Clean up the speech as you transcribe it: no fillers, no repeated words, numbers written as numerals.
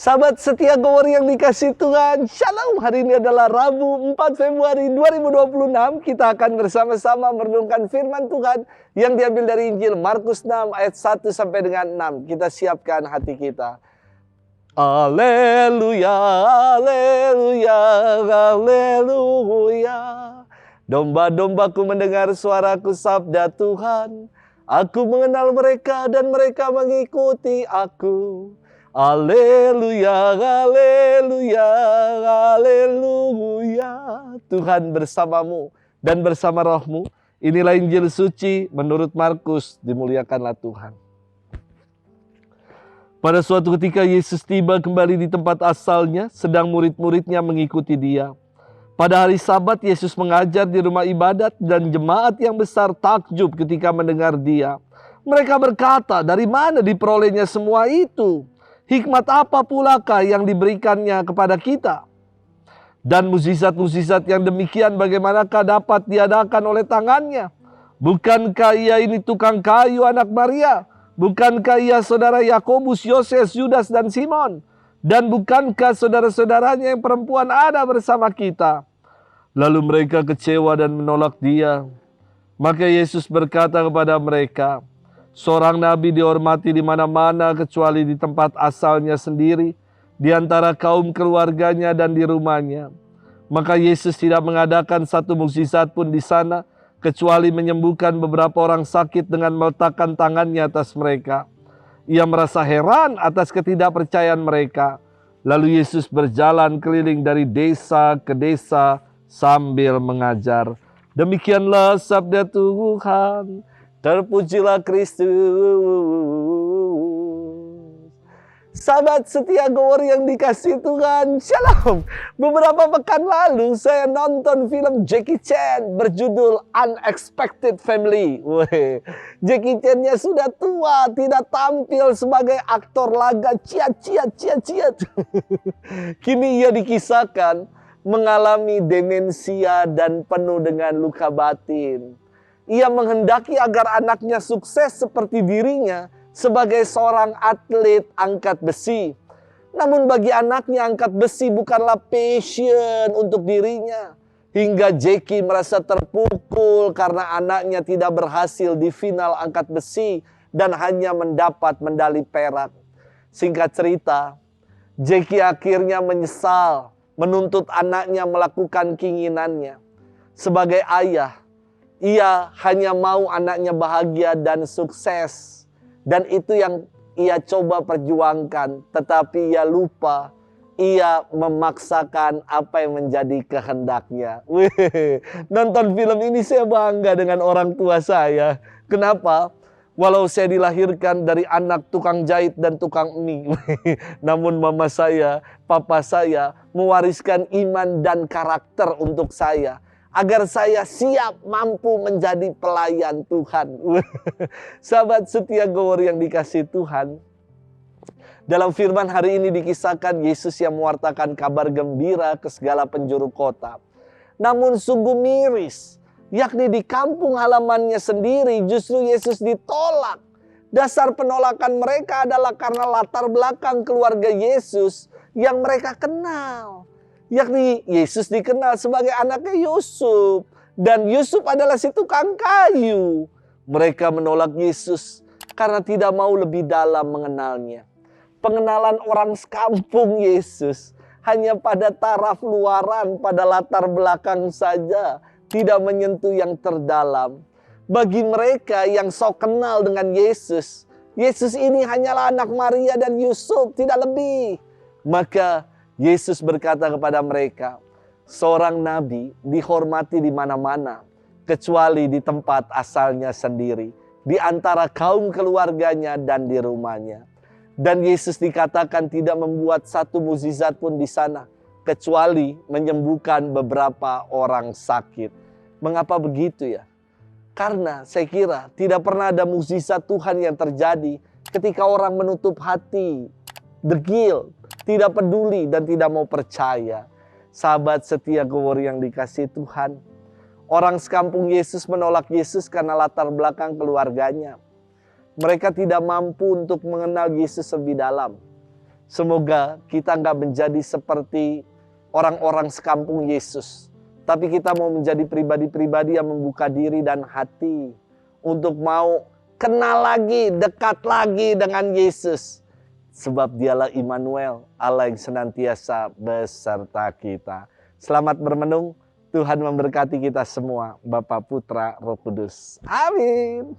Sahabat setia Gower yang dikasih Tuhan, Shalom. Hari ini adalah Rabu 4 Februari 2026. Kita akan bersama-sama merenungkan firman Tuhan yang diambil dari Injil Markus 6 ayat 1 sampai dengan 6. Kita siapkan hati kita. Haleluya, haleluya, haleluya. Domba-dombaku mendengar suaraku, sabda Tuhan. Aku mengenal mereka dan mereka mengikuti aku. Haleluya, haleluya, haleluya. Tuhan bersamamu dan bersama rohmu. Inilah Injil suci menurut Markus. Dimuliakanlah Tuhan. Pada suatu ketika Yesus tiba kembali di tempat asalnya, sedang murid-muridnya mengikuti dia. Pada hari Sabat Yesus mengajar di rumah ibadat dan jemaat yang besar takjub ketika mendengar dia. Mereka berkata, dari mana diperolehnya semua itu? Hikmat apa pulakah yang diberikannya kepada kita? Dan mukjizat-mukjizat yang demikian bagaimanakah dapat diadakan oleh tangannya? Bukankah ia ini tukang kayu anak Maria? Bukankah ia saudara Yakobus, Yoses, Yudas, dan Simon? Dan bukankah saudara-saudaranya yang perempuan ada bersama kita? Lalu mereka kecewa dan menolak dia. Maka Yesus berkata kepada mereka, seorang nabi dihormati di mana-mana kecuali di tempat asalnya sendiri, di antara kaum keluarganya dan di rumahnya. Maka Yesus tidak mengadakan satu mukjizat pun di sana, kecuali menyembuhkan beberapa orang sakit dengan meletakkan tangannya atas mereka. Ia merasa heran atas ketidakpercayaan mereka. Lalu Yesus berjalan keliling dari desa ke desa sambil mengajar. Demikianlah sabda Tuhan. Terpujilah Kristus. Sahabat setia Gower yang dikasih Tuhan, Shalom. Beberapa pekan lalu saya nonton film Jackie Chan berjudul Unexpected Family. Jackie Chan-nya sudah tua, tidak tampil sebagai aktor laga ciat. Kini ia dikisahkan mengalami demensia dan penuh dengan luka batin. Ia menghendaki agar anaknya sukses seperti dirinya sebagai seorang atlet angkat besi. Namun bagi anaknya angkat besi bukanlah passion untuk dirinya. Hingga Jackie merasa terpukul karena anaknya tidak berhasil di final angkat besi dan hanya mendapat medali perak. Singkat cerita, Jackie akhirnya menyesal menuntut anaknya melakukan keinginannya. Sebagai ayah, ia hanya mau anaknya bahagia dan sukses. Dan itu yang ia coba perjuangkan. Tetapi ia lupa. Ia memaksakan apa yang menjadi kehendaknya. Nonton film ini saya bangga dengan orang tua saya. Kenapa? Walau saya dilahirkan dari anak tukang jahit dan tukang mie. Namun mama saya, papa saya mewariskan iman dan karakter untuk saya. Agar saya siap mampu menjadi pelayan Tuhan. Sahabat setia Gower yang dikasih Tuhan. Dalam firman hari ini dikisahkan Yesus yang mewartakan kabar gembira ke segala penjuru kota. Namun sungguh miris. Yakni di kampung halamannya sendiri justru Yesus ditolak. Dasar penolakan mereka adalah karena latar belakang keluarga Yesus yang mereka kenal. Yakni Yesus dikenal sebagai anaknya Yusuf. Dan Yusuf adalah si tukang kayu. Mereka menolak Yesus karena tidak mau lebih dalam mengenalnya. Pengenalan orang sekampung Yesus hanya pada taraf luaran, pada latar belakang saja. Tidak menyentuh yang terdalam. Bagi mereka yang sok kenal dengan Yesus, Yesus ini hanyalah anak Maria dan Yusuf, tidak lebih. Maka Yesus berkata kepada mereka, seorang nabi dihormati di mana-mana, kecuali di tempat asalnya sendiri, di antara kaum keluarganya dan di rumahnya. Dan Yesus dikatakan tidak membuat satu mukjizat pun di sana, kecuali menyembuhkan beberapa orang sakit. Mengapa begitu ya? Karena saya kira tidak pernah ada mukjizat Tuhan yang terjadi ketika orang menutup hati, degil, tidak peduli dan tidak mau percaya. Sahabat setia Gower yang dikasih Tuhan. Orang sekampung Yesus menolak Yesus karena latar belakang keluarganya. Mereka tidak mampu untuk mengenal Yesus lebih dalam. Semoga kita nggak menjadi seperti orang-orang sekampung Yesus. Tapi kita mau menjadi pribadi-pribadi yang membuka diri dan hati untuk mau kenal lagi, dekat lagi dengan Yesus. Sebab dialah Immanuel, Allah yang senantiasa beserta kita. Selamat bermenung, Tuhan memberkati kita semua. Bapa, Putra, Roh Kudus. Amin.